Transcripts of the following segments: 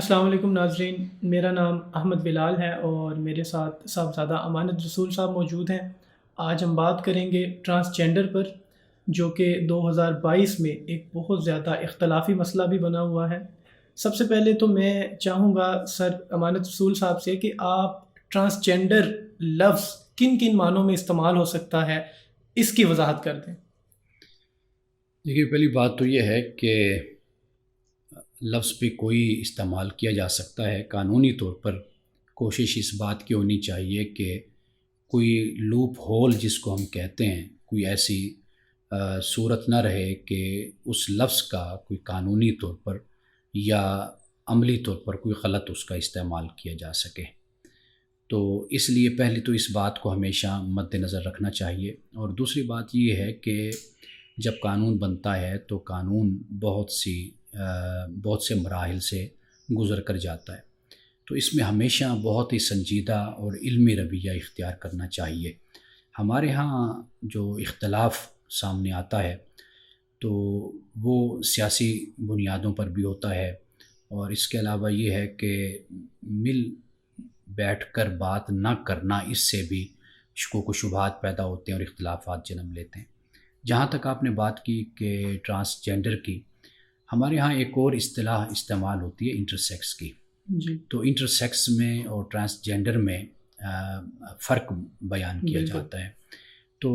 السلام علیکم ناظرین، میرا نام احمد بلال ہے اور میرے ساتھ صاحبزادہ امانت رسول صاحب موجود ہیں۔ آج ہم بات کریں گے ٹرانسجینڈر پر، جو کہ 2022 میں ایک بہت زیادہ اختلافی مسئلہ بھی بنا ہوا ہے۔ سب سے پہلے تو میں چاہوں گا سر امانت رسول صاحب سے کہ آپ ٹرانسجینڈر لفظ کن کن معنوں میں استعمال ہو سکتا ہے، اس کی وضاحت کر دیں۔ دیکھیے، پہلی بات تو یہ ہے کہ لفظ پہ کوئی استعمال کیا جا سکتا ہے۔ قانونی طور پر کوشش اس بات کی ہونی چاہیے کہ کوئی لوپ ہول جس کو ہم کہتے ہیں، کوئی ایسی صورت نہ رہے کہ اس لفظ کا کوئی قانونی طور پر یا عملی طور پر کوئی غلط اس کا استعمال کیا جا سکے۔ تو اس لیے پہلے تو اس بات کو ہمیشہ مد نظر رکھنا چاہیے، اور دوسری بات یہ ہے کہ جب قانون بنتا ہے تو قانون بہت سے مراحل سے گزر کر جاتا ہے، تو اس میں ہمیشہ بہت ہی سنجیدہ اور علمی رویہ اختیار کرنا چاہیے۔ ہمارے ہاں جو اختلاف سامنے آتا ہے تو وہ سیاسی بنیادوں پر بھی ہوتا ہے، اور اس کے علاوہ یہ ہے کہ مل بیٹھ کر بات نہ کرنا، اس سے بھی شکوک و شبہات پیدا ہوتے ہیں اور اختلافات جنم لیتے ہیں۔ جہاں تک آپ نے بات کی کہ ٹرانسجینڈر کی، ہمارے ہاں ایک اور اصطلاح استعمال ہوتی ہے انٹرسیکس کی۔ جی تو انٹرسیکس میں اور ٹرانسجینڈر میں فرق بیان کیا بالکل۔ جاتا ہے۔ تو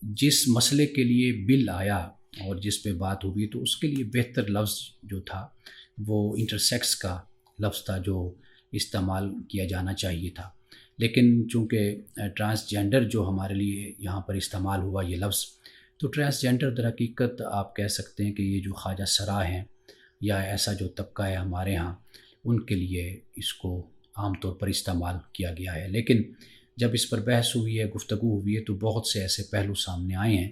جس مسئلے کے لیے بل آیا اور جس پہ بات ہوئی، تو اس کے لیے بہتر لفظ جو تھا وہ انٹرسیکس کا لفظ تھا جو استعمال کیا جانا چاہیے تھا، لیکن چونکہ ٹرانسجینڈر جو ہمارے لیے یہاں پر استعمال ہوا یہ لفظ، تو ٹرانسجینڈر در حقیقت آپ کہہ سکتے ہیں کہ یہ جو خواجہ سرا ہیں یا ایسا جو طبقہ ہے ہمارے ہاں، ان کے لیے اس کو عام طور پر استعمال کیا گیا ہے۔ لیکن جب اس پر بحث ہوئی ہے، گفتگو ہوئی ہے، تو بہت سے ایسے پہلو سامنے آئے ہیں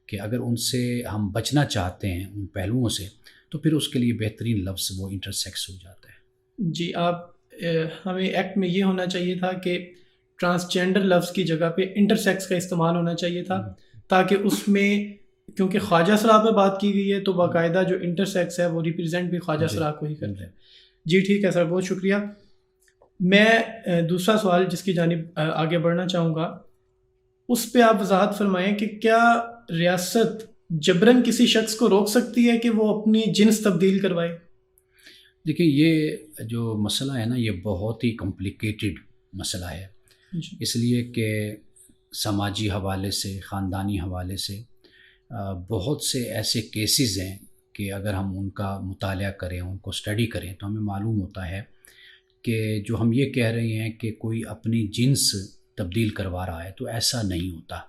کہ اگر ان سے ہم بچنا چاہتے ہیں، ان پہلوؤں سے، تو پھر اس کے لیے بہترین لفظ وہ انٹرسیکس ہو جاتا ہے۔ جی ہمیں ایکٹ میں یہ ہونا چاہیے تھا کہ ٹرانسجینڈر لفظ کی جگہ پہ انٹرسیکس کا استعمال ہونا چاہیے تھا، تاکہ اس میں، کیونکہ خواجہ سرا پہ بات کی گئی ہے تو باقاعدہ جو انٹرسیکس ہے وہ ریپرزینٹ بھی خواجہ سرا کو ہی کرتا ہے۔ جی ٹھیک ہے سر، بہت شکریہ۔ میں دوسرا سوال جس کی جانب آگے بڑھنا چاہوں گا، اس پہ آپ وضاحت فرمائیں کہ کیا ریاست جبراً کسی شخص کو روک سکتی ہے کہ وہ اپنی جنس تبدیل کروائے؟ دیکھیں، یہ جو مسئلہ ہے نا، یہ بہت ہی کمپلیکیٹڈ مسئلہ ہے، جی اس لیے کہ سماجی حوالے سے، خاندانی حوالے سے بہت سے ایسے کیسز ہیں کہ اگر ہم ان کا مطالعہ کریں، ان کو اسٹڈی کریں، تو ہمیں معلوم ہوتا ہے کہ جو ہم یہ کہہ رہے ہیں کہ کوئی اپنی جنس تبدیل کروا رہا ہے، تو ایسا نہیں ہوتا۔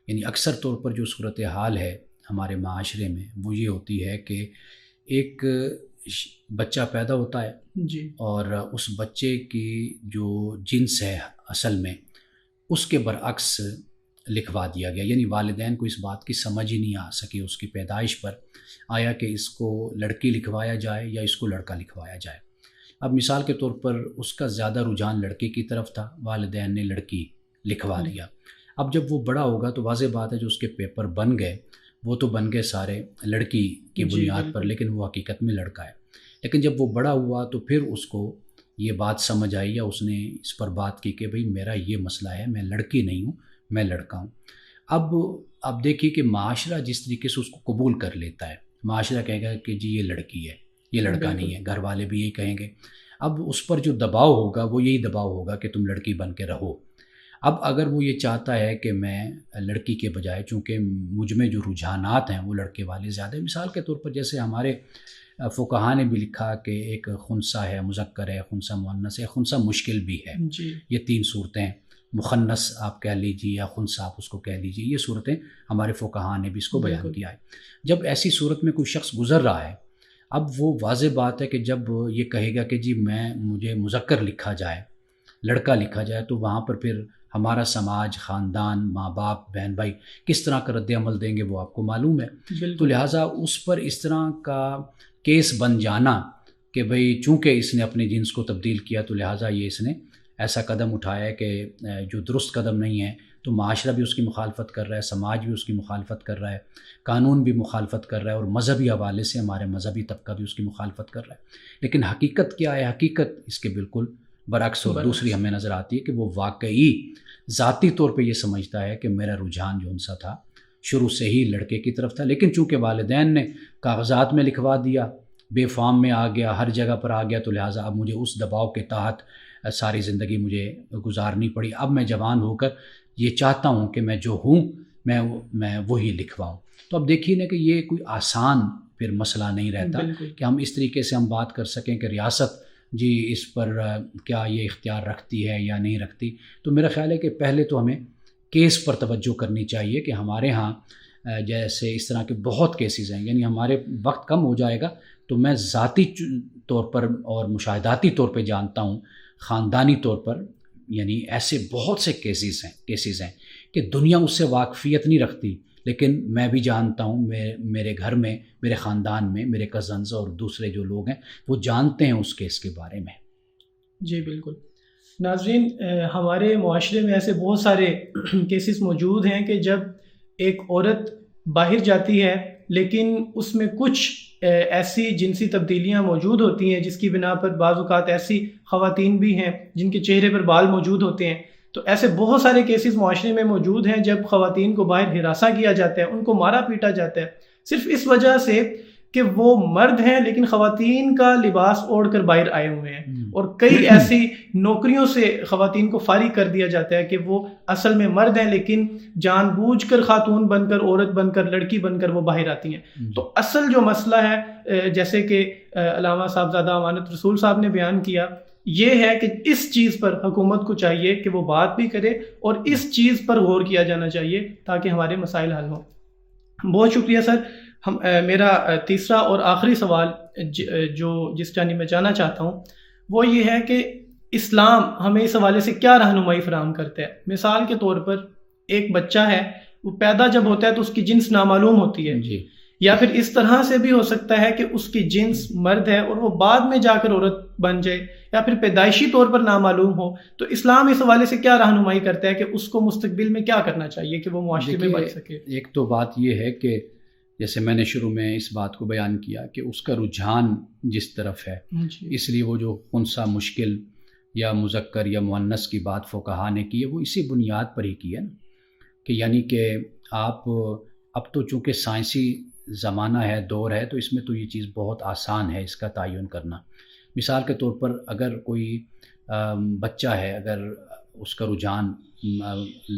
یعنی اکثر طور پر جو صورتحال ہے ہمارے معاشرے میں وہ یہ ہوتی ہے کہ ایک بچہ پیدا ہوتا ہے جی اور اس بچے کی جو جنس ہے اصل میں اس کے برعکس لکھوا دیا گیا، یعنی والدین کو اس بات کی سمجھ ہی نہیں آ سکی اس کی پیدائش پر، آیا کہ اس کو لڑکی لکھوایا جائے یا اس کو لڑکا لکھوایا جائے۔ اب مثال کے طور پر اس کا زیادہ رجحان لڑکی کی طرف تھا، والدین نے لڑکی لکھوا دیا۔ اب جب وہ بڑا ہوگا تو واضح بات ہے جو اس کے پیپر بن گئے وہ تو بن گئے سارے لڑکی کی بنیاد پر، لیکن وہ حقیقت میں لڑکا ہے۔ لیکن جب وہ بڑا ہوا تو پھر اس کو یہ بات سمجھ آئی یا اس نے اس پر بات کی کہ بھئی میرا یہ مسئلہ ہے، میں لڑکی نہیں ہوں، میں لڑکا ہوں۔ اب دیکھیے کہ معاشرہ جس طریقے سے اس کو قبول کر لیتا ہے، معاشرہ کہے گا کہ جی یہ لڑکی ہے، یہ لڑکا نہیں ہے، گھر والے بھی یہی کہیں گے۔ اب اس پر جو دباؤ ہوگا وہ یہی دباؤ ہوگا کہ تم لڑکی بن کے رہو۔ اب اگر وہ یہ چاہتا ہے کہ میں لڑکی کے بجائے، چونکہ مجھ میں جو رجحانات ہیں وہ لڑکے والے زیادہ ہیں، مثال کے طور پر جیسے ہمارے فقہا نے بھی لکھا کہ ایک خنثی ہے، مذکر ہے، خنثی مؤنث ہے، خنثی مشکل بھی ہے، جی یہ تین صورتیں، مخنث آپ کہہ لیجیے یا خنثی آپ اس کو کہہ لیجیے، یہ صورتیں ہمارے فقہا نے بھی اس کو بیان کیا ہے۔ جب ایسی صورت میں کوئی شخص گزر رہا ہے، اب وہ واضح بات ہے کہ جب یہ کہے گا کہ جی مجھے مذکر لکھا جائے، لڑکا لکھا جائے، تو وہاں پر پھر ہمارا سماج، خاندان، ماں باپ، بہن بھائی کس طرح کا رد عمل دیں گے وہ آپ کو معلوم ہے۔ تو لہٰذا اس پر اس طرح کا کیس بن جانا کہ بھئی چونکہ اس نے اپنی جنس کو تبدیل کیا تو لہٰذا یہ اس نے ایسا قدم اٹھایا ہے کہ جو درست قدم نہیں ہے، تو معاشرہ بھی اس کی مخالفت کر رہا ہے، سماج بھی اس کی مخالفت کر رہا ہے، قانون بھی مخالفت کر رہا ہے، اور مذہبی حوالے سے ہمارے مذہبی طبقہ بھی اس کی مخالفت کر رہا ہے۔ لیکن حقیقت کیا ہے؟ حقیقت اس کے بالکل برعکس، اور دوسری ہمیں نظر آتی ہے کہ وہ واقعی ذاتی طور پہ یہ سمجھتا ہے کہ میرا رجحان جو ان سا تھا شروع سے ہی لڑکے کی طرف تھا، لیکن چونکہ والدین نے کاغذات میں لکھوا دیا، بے فارم میں آ گیا، ہر جگہ پر آ گیا، تو لہٰذا اب مجھے اس دباؤ کے تحت ساری زندگی مجھے گزارنی پڑی۔ اب میں جوان ہو کر یہ چاہتا ہوں کہ میں جو ہوں میں وہی لکھواؤں۔ تو اب دیکھیے نا کہ یہ کوئی آسان پھر مسئلہ نہیں رہتا کہ ہم اس طریقے سے ہم بات کر سکیں کہ ریاست جی اس پر کیا یہ اختیار رکھتی ہے یا نہیں رکھتی۔ تو میرا خیال ہے کہ پہلے تو ہمیں کیس پر توجہ کرنی چاہیے کہ ہمارے ہاں جیسے اس طرح کے بہت کیسز ہیں، یعنی ہمارے وقت کم ہو جائے گا تو میں ذاتی طور پر اور مشاہداتی طور پہ جانتا ہوں، خاندانی طور پر، یعنی ایسے بہت سے کیسز ہیں کہ دنیا اس سے واقفیت نہیں رکھتی، لیکن میں بھی جانتا ہوں، میرے گھر میں، میرے خاندان میں، میرے کزنز اور دوسرے جو لوگ ہیں وہ جانتے ہیں اس کیس کے بارے میں۔ جی بالکل۔ ناظرین، ہمارے معاشرے میں ایسے بہت سارے کیسز موجود ہیں کہ جب ایک عورت باہر جاتی ہے لیکن اس میں کچھ ایسی جنسی تبدیلیاں موجود ہوتی ہیں جس کی بنا پر بعض اوقات ایسی خواتین بھی ہیں جن کے چہرے پر بال موجود ہوتے ہیں، تو ایسے بہت سارے کیسز معاشرے میں موجود ہیں جب خواتین کو باہر ہراساں کیا جاتا ہے، ان کو مارا پیٹا جاتا ہے صرف اس وجہ سے کہ وہ مرد ہیں لیکن خواتین کا لباس اوڑھ کر باہر آئے ہوئے ہیں، اور کئی ایسی نوکریوں سے خواتین کو فارغ کر دیا جاتا ہے کہ وہ اصل میں مرد ہیں لیکن جان بوجھ کر خاتون بن کر، عورت بن کر، لڑکی بن کر وہ باہر آتی ہیں۔ تو اصل جو مسئلہ ہے جیسے کہ علامہ صاحبزادہ امانت رسول صاحب نے بیان کیا، یہ ہے کہ اس چیز پر حکومت کو چاہیے کہ وہ بات بھی کرے اور اس چیز پر غور کیا جانا چاہیے تاکہ ہمارے مسائل حل ہوں۔ بہت شکریہ سر۔ میرا تیسرا اور آخری سوال جس جانب میں جانا چاہتا ہوں وہ یہ ہے کہ اسلام ہمیں اس حوالے سے کیا رہنمائی فراہم کرتا ہے؟ مثال کے طور پر ایک بچہ ہے، وہ پیدا جب ہوتا ہے تو اس کی جنس نامعلوم ہوتی ہے جی، یا پھر اس طرح سے بھی ہو سکتا ہے کہ اس کی جنس مرد ہے اور وہ بعد میں جا کر عورت بن جائے، یا پھر پیدائشی طور پر نامعلوم ہو۔ تو اسلام اس حوالے سے کیا رہنمائی کرتا ہے کہ اس کو مستقبل میں کیا کرنا چاہیے کہ وہ معاشرے میں بچ سکے؟ ایک تو بات یہ ہے کہ جیسے میں نے شروع میں اس بات کو بیان کیا کہ اس کا رجحان جس طرف ہے، اس لیے وہ جو خنثی مشکل یا مذکر یا مؤنث کی بات فقہا نے کی ہے وہ اسی بنیاد پر ہی کی ہے نا، کہ یعنی کہ آپ اب تو چونکہ سائنسی زمانہ ہے، دور ہے، تو اس میں تو یہ چیز بہت آسان ہے اس کا تعین کرنا۔ مثال کے طور پر اگر کوئی بچہ ہے، اگر اس کا رجحان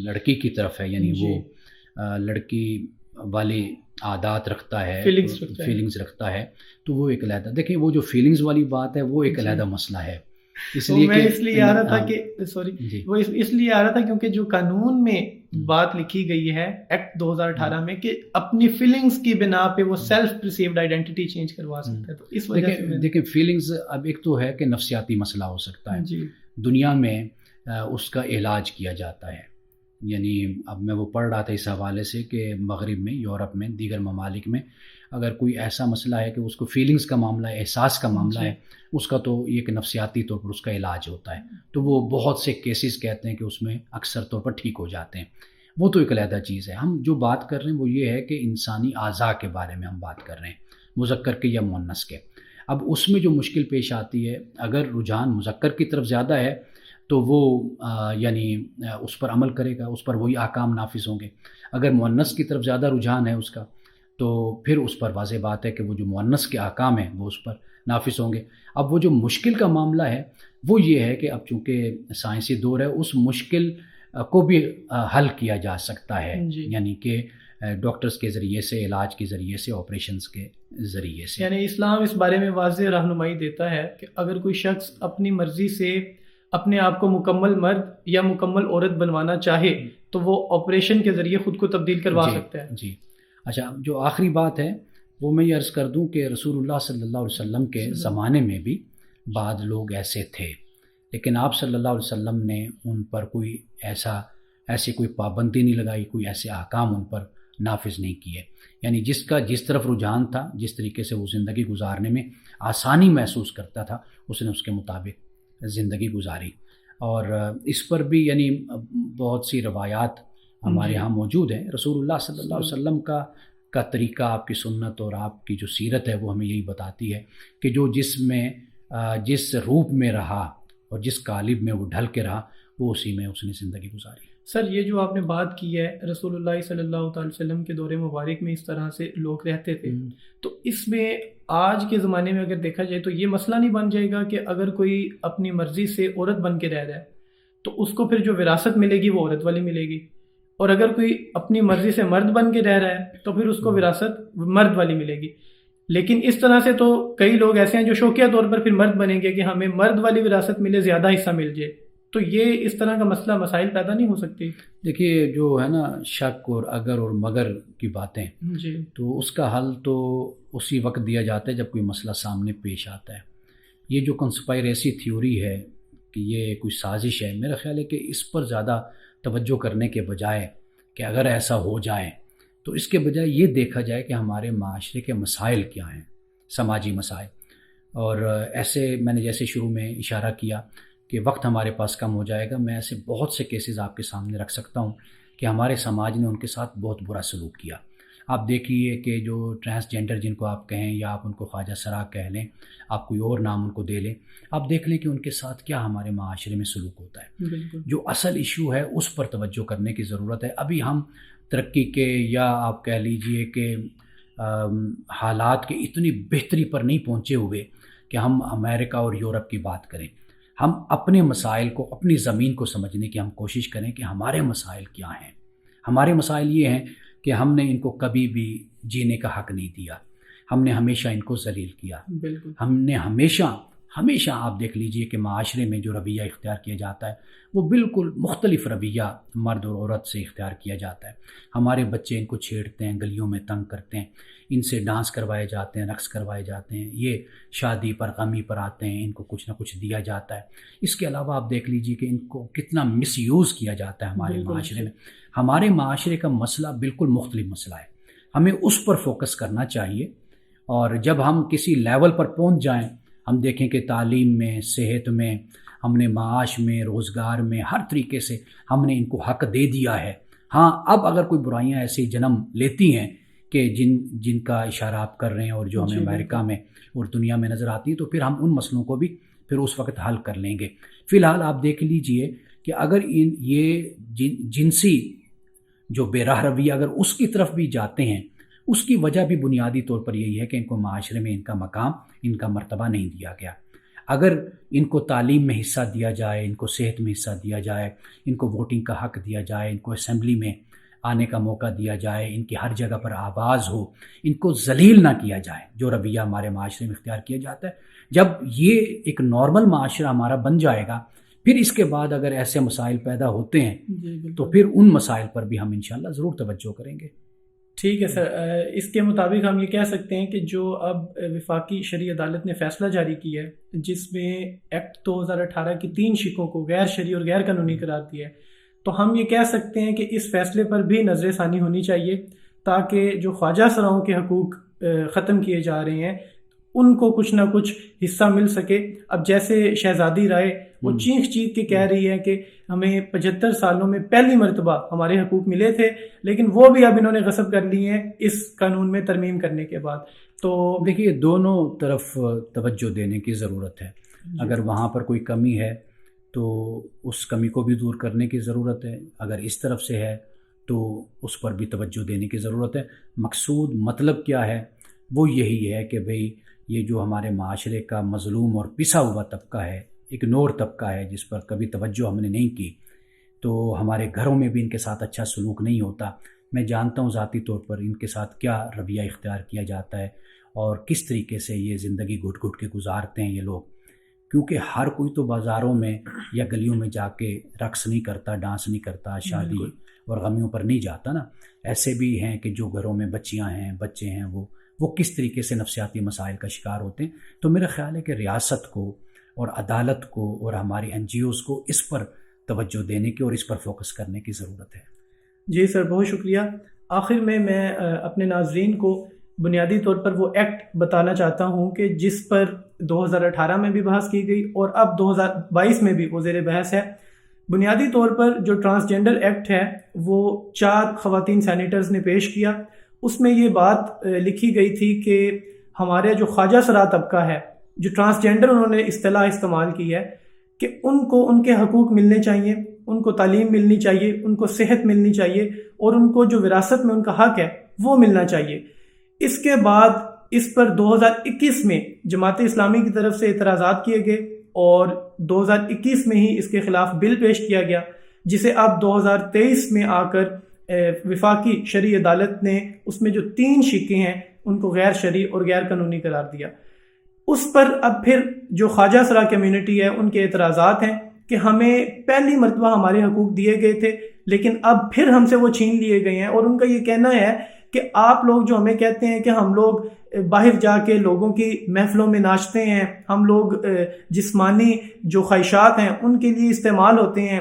لڑکی کی طرف ہے، یعنی وہ لڑکی والی عادات رکھتا ہے، فیلنگز رکھتا ہے، تو وہ ایک علیحدہ، دیکھیں وہ جو فیلنگز والی بات ہے وہ ایک علیحدہ مسئلہ ہے۔ اس لیے آ رہا تھا کہ وہ اس لیے آ رہا تھا کیونکہ جو قانون میں بات لکھی گئی ہے ایکٹ 2018 میں کہ اپنی فیلنگز کی بنا پہ وہ سیلف پرسیوڈ آئیڈینٹی چینج کروا سکتا ہے، تو اس وجہ سے دیکھیں فیلنگز اب ایک تو ہے کہ نفسیاتی مسئلہ ہو سکتا ہے، دنیا میں اس کا علاج کیا جاتا ہے، یعنی اب میں وہ پڑھ رہا تھا اس حوالے سے کہ مغرب میں، یورپ میں، دیگر ممالک میں اگر کوئی ایسا مسئلہ ہے کہ اس کو فیلنگز کا معاملہ ہے، احساس کا معاملہ ہے، اس کا تو ایک نفسیاتی طور پر اس کا علاج ہوتا ہے، تو وہ بہت سے کیسز کہتے ہیں کہ اس میں اکثر طور پر ٹھیک ہو جاتے ہیں، وہ تو ایک علیحدہ چیز ہے۔ ہم جو بات کر رہے ہیں وہ یہ ہے کہ انسانی اعضاء کے بارے میں ہم بات کر رہے ہیں، مذکر کے یا مؤنث کے۔ اب اس میں جو مشکل پیش آتی ہے، اگر رجحان مذکر کی طرف زیادہ ہے تو وہ یعنی اس پر عمل کرے گا، اس پر وہی احکام نافذ ہوں گے۔ اگر مؤنث کی طرف زیادہ رجحان ہے اس کا تو پھر اس پر واضح بات ہے کہ وہ جو مؤنث کے احکام ہیں وہ اس پر نافذ ہوں گے۔ اب وہ جو مشکل کا معاملہ ہے وہ یہ ہے کہ اب چونکہ سائنسی دور ہے، اس مشکل کو بھی حل کیا جا سکتا ہے، یعنی کہ ڈاکٹرز کے ذریعے سے، علاج کے ذریعے سے، آپریشنز کے ذریعے سے۔ یعنی اسلام اس بارے میں واضح رہنمائی دیتا ہے کہ اگر کوئی شخص اپنی مرضی سے اپنے آپ کو مکمل مرد یا مکمل عورت بنوانا چاہے تو وہ آپریشن کے ذریعے خود کو تبدیل کروا سکتا ہے۔ جی اچھا، جو آخری بات ہے وہ میں یہ عرض کر دوں کہ رسول اللہ صلی اللہ علیہ وسلم کے زمانے میں بھی بعض لوگ ایسے تھے، لیکن آپ صلی اللہ علیہ وسلم نے ان پر کوئی ایسی کوئی پابندی نہیں لگائی، کوئی ایسے احکام ان پر نافذ نہیں کیے، یعنی جس طرف رجحان تھا، جس طریقے سے وہ زندگی گزارنے میں آسانی محسوس کرتا تھا، اس نے اس کے مطابق زندگی گزاری۔ اور اس پر بھی یعنی بہت سی روایات ہمارے ہاں موجود ہیں. رسول اللہ صلی اللہ علیہ وسلم کا طریقہ، آپ کی سنت اور آپ کی جو سیرت ہے وہ ہمیں یہی بتاتی ہے کہ جو جس روپ میں رہا اور جس قالب میں وہ ڈھل کے رہا، وہ اسی میں اس نے زندگی گزاری. سر یہ جو آپ نے بات کی ہے رسول اللہ صلی اللہ تعالی وسلم کے دور مبارک میں اس طرح سے لوگ رہتے تھے، تو اس میں آج کے زمانے میں اگر دیکھا جائے تو یہ مسئلہ نہیں بن جائے گا کہ اگر کوئی اپنی مرضی سے عورت بن کے رہ رہا ہے تو اس کو پھر جو وراثت ملے گی وہ عورت والی ملے گی، اور اگر کوئی اپنی مرضی سے مرد بن کے رہ رہا ہے تو پھر اس کو وراثت مرد والی ملے گی. لیکن اس طرح سے تو کئی لوگ ایسے ہیں جو شوقیہ طور پر پھر مرد بنیں گے کہ ہمیں مرد والی وراثت ملے، زیادہ حصہ مل جائے، تو یہ اس طرح کا مسئلہ مسائل پیدا نہیں ہو سکتی. دیکھیے جو ہے نا شک اور اگر اور مگر کی باتیں، جی تو اس کا حل تو اسی وقت دیا جاتا ہے جب کوئی مسئلہ سامنے پیش آتا ہے. یہ جو کنسپائریسی تھیوری ہے کہ یہ کوئی سازش ہے، میرا خیال ہے کہ اس پر زیادہ توجہ کرنے کے بجائے کہ اگر ایسا ہو جائے تو اس کے بجائے یہ دیکھا جائے کہ ہمارے معاشرے کے مسائل کیا ہیں، سماجی مسائل. اور ایسے میں نے جیسے شروع میں اشارہ کیا کہ وقت ہمارے پاس کم ہو جائے گا، میں ایسے بہت سے کیسز آپ کے سامنے رکھ سکتا ہوں کہ ہمارے سماج نے ان کے ساتھ بہت برا سلوک کیا. آپ دیکھیے کہ جو ٹرانسجینڈر جن کو آپ کہیں یا آپ ان کو خواجہ سرا کہہ لیں، آپ کوئی اور نام ان کو دے لیں، آپ دیکھ لیں کہ ان کے ساتھ کیا ہمارے معاشرے میں سلوک ہوتا ہے. بالکل. جو اصل ایشو ہے اس پر توجہ کرنے کی ضرورت ہے. ابھی ہم ترقی کے یا آپ کہہ لیجئے کہ حالات کے اتنی بہتری پر نہیں پہنچے ہوئے کہ ہم امریکہ اور یورپ کی بات کریں. ہم اپنے مسائل کو، اپنی زمین کو سمجھنے کی ہم کوشش کریں کہ ہمارے مسائل کیا ہیں. ہمارے مسائل یہ ہیں کہ ہم نے ان کو کبھی بھی جینے کا حق نہیں دیا، ہم نے ہمیشہ ان کو ذلیل کیا. بالکل. ہم نے ہمیشہ آپ دیکھ لیجئے کہ معاشرے میں جو رویہ اختیار کیا جاتا ہے وہ بالکل مختلف رویہ مرد اور عورت سے اختیار کیا جاتا ہے. ہمارے بچے ان کو چھیڑتے ہیں، گلیوں میں تنگ کرتے ہیں، ان سے ڈانس کروائے جاتے ہیں، رقص کروائے جاتے ہیں، یہ شادی پر غمی پر آتے ہیں، ان کو کچھ نہ کچھ دیا جاتا ہے. اس کے علاوہ آپ دیکھ لیجئے کہ ان کو کتنا مس یوز کیا جاتا ہے ہمارے معاشرے میں. ہمارے معاشرے کا مسئلہ بالکل مختلف مسئلہ ہے، ہمیں اس پر فوکس کرنا چاہیے. اور جب ہم کسی لیول پر پہنچ جائیں، ہم دیکھیں کہ تعلیم میں، صحت میں، ہم نے معاش میں، روزگار میں، ہر طریقے سے ہم نے ان کو حق دے دیا ہے. ہاں اب اگر کوئی برائیاں ایسی جنم لیتی ہیں کہ جن کا اشارہ آپ کر رہے ہیں اور جو ہمیں امریکہ میں اور دنیا میں نظر آتی ہیں، تو پھر ہم ان مسئلوں کو بھی پھر اس وقت حل کر لیں گے. فی الحال آپ دیکھ لیجئے کہ اگر یہ جنسی جو بے راہ رویہ اگر اس کی طرف بھی جاتے ہیں، اس کی وجہ بھی بنیادی طور پر یہی ہے کہ ان کو معاشرے میں ان کا مقام، ان کا مرتبہ نہیں دیا گیا. اگر ان کو تعلیم میں حصہ دیا جائے، ان کو صحت میں حصہ دیا جائے، ان کو ووٹنگ کا حق دیا جائے، ان کو اسمبلی میں آنے کا موقع دیا جائے، ان کی ہر جگہ پر آواز ہو، ان کو ذلیل نہ کیا جائے، جو رویہ ہمارے معاشرے میں اختیار کیا جاتا ہے، جب یہ ایک نارمل معاشرہ ہمارا بن جائے گا، پھر اس کے بعد اگر ایسے مسائل پیدا ہوتے ہیں تو پھر ان مسائل پر بھی ہم انشاءاللہ ضرور توجہ کریں گے. ٹھیک ہے سر. اس کے مطابق ہم یہ کہہ سکتے ہیں کہ جو اب وفاقی شرعی عدالت نے فیصلہ جاری کیا ہے، جس میں ایکٹ 2018 کی 3 شقوں کو غیر شرعی اور غیر قانونی قرار دیا ہے، تو ہم یہ کہہ سکتے ہیں کہ اس فیصلے پر بھی نظر ثانی ہونی چاہیے تاکہ جو خواجہ سراؤں کے حقوق ختم کیے جا رہے ہیں ان کو کچھ نہ کچھ حصہ مل سکے. اب جیسے شہزادی رائے وہ چیخ کے کہہ رہی ہے کہ ہمیں 75 سالوں میں پہلی مرتبہ ہمارے حقوق ملے تھے، لیکن وہ بھی اب انہوں نے غصب کر لی ہیں اس قانون میں ترمیم کرنے کے بعد. تو دیکھیے دونوں طرف توجہ دینے کی ضرورت ہے. اگر وہاں پر کوئی کمی ہے تو اس کمی کو بھی دور کرنے کی ضرورت ہے، اگر اس طرف سے ہے تو اس پر بھی توجہ دینے کی ضرورت ہے. مقصود مطلب کیا ہے؟ وہ یہی ہے کہ بھئی یہ جو ہمارے معاشرے کا مظلوم اور پسا ہوا طبقہ ہے، اگنور طبقہ ہے، جس پر کبھی توجہ ہم نے نہیں کی، تو ہمارے گھروں میں بھی ان کے ساتھ اچھا سلوک نہیں ہوتا. میں جانتا ہوں ذاتی طور پر ان کے ساتھ کیا رویہ اختیار کیا جاتا ہے اور کس طریقے سے یہ زندگی گھٹ گھٹ کے گزارتے ہیں یہ لوگ، کیونکہ ہر کوئی تو بازاروں میں یا گلیوں میں جا کے رقص نہیں کرتا، ڈانس نہیں کرتا، شادی اور غمیوں پر نہیں جاتا نا. ایسے بھی ہیں کہ جو گھروں میں بچیاں ہیں، بچے ہیں، وہ کس طریقے سے نفسیاتی مسائل کا شکار ہوتے ہیں. تو میرا خیال ہے کہ ریاست کو اور عدالت کو اور ہماری NGOs کو اس پر توجہ دینے کی اور اس پر فوکس کرنے کی ضرورت ہے. جی سر، بہت شکریہ. آخر میں اپنے ناظرین کو بنیادی طور پر وہ ایکٹ بتانا چاہتا ہوں کہ جس پر 2018 میں بھی بحث کی گئی اور اب 2022 میں بھی وہ زیر بحث ہے. بنیادی طور پر جو ٹرانسجینڈر ایکٹ ہے وہ 4 خواتین سینیٹرز نے پیش کیا. اس میں یہ بات لکھی گئی تھی کہ ہمارے جو خواجہ سرا طبقہ ہے، جو ٹرانسجینڈر انہوں نے اصطلاح استعمال کی ہے، کہ ان کو ان کے حقوق ملنے چاہیے، ان کو تعلیم ملنی چاہیے، ان کو صحت ملنی چاہیے، اور ان کو جو وراثت میں ان کا حق ہے وہ ملنا چاہیے. اس کے بعد اس پر 2021 میں جماعت اسلامی کی طرف سے اعتراضات کیے گئے اور 2021 میں ہی اس کے خلاف بل پیش کیا گیا، جسے اب 2023 میں آ کر وفاقی شرعی عدالت نے اس میں جو 3 شقیں ہیں ان کو غیر شرعی اور غیر قانونی قرار دیا. اس پر اب پھر جو خواجہ سرا کمیونٹی ہے ان کے اعتراضات ہیں کہ ہمیں پہلی مرتبہ ہمارے حقوق دیے گئے تھے لیکن اب پھر ہم سے وہ چھین لیے گئے ہیں، اور ان کا یہ کہنا ہے کہ آپ لوگ جو ہمیں کہتے ہیں کہ ہم لوگ باہر جا کے لوگوں کی محفلوں میں ناچتے ہیں، ہم لوگ جسمانی جو خواہشات ہیں ان کے لیے استعمال ہوتے ہیں،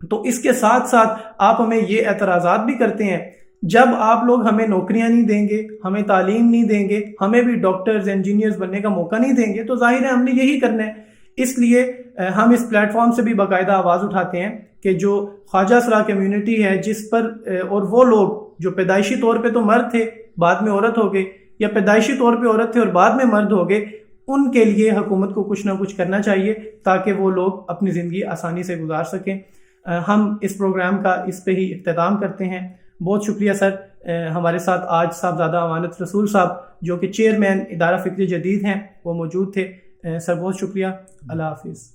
تو اس کے ساتھ ساتھ آپ ہمیں یہ اعتراضات بھی کرتے ہیں جب آپ لوگ ہمیں نوکریاں نہیں دیں گے، ہمیں تعلیم نہیں دیں گے، ہمیں بھی ڈاکٹرز انجینئرز بننے کا موقع نہیں دیں گے، تو ظاہر ہے ہم نے یہی کرنا ہے. اس لیے ہم اس پلیٹ فارم سے بھی باقاعدہ آواز اٹھاتے ہیں کہ جو خواجہ سرا کمیونٹی ہے جس پر اور وہ لوگ جو پیدائشی طور پہ تو مرد تھے بعد میں عورت ہو گئے، یا پیدائشی طور پہ عورت تھے اور بعد میں مرد ہو گئے، ان کے لیے حکومت کو کچھ نہ کچھ کرنا چاہیے تاکہ وہ لوگ اپنی زندگی آسانی سے گزار سکیں. ہم اس پروگرام کا اس پہ ہی اختتام کرتے ہیں. بہت شکریہ سر. ہمارے ساتھ آج صاحبزادہ امانت رسول صاحب جو کہ چیئرمین ادارہ فکر جدید ہیں وہ موجود تھے. سر بہت شکریہ. اللہ حافظ.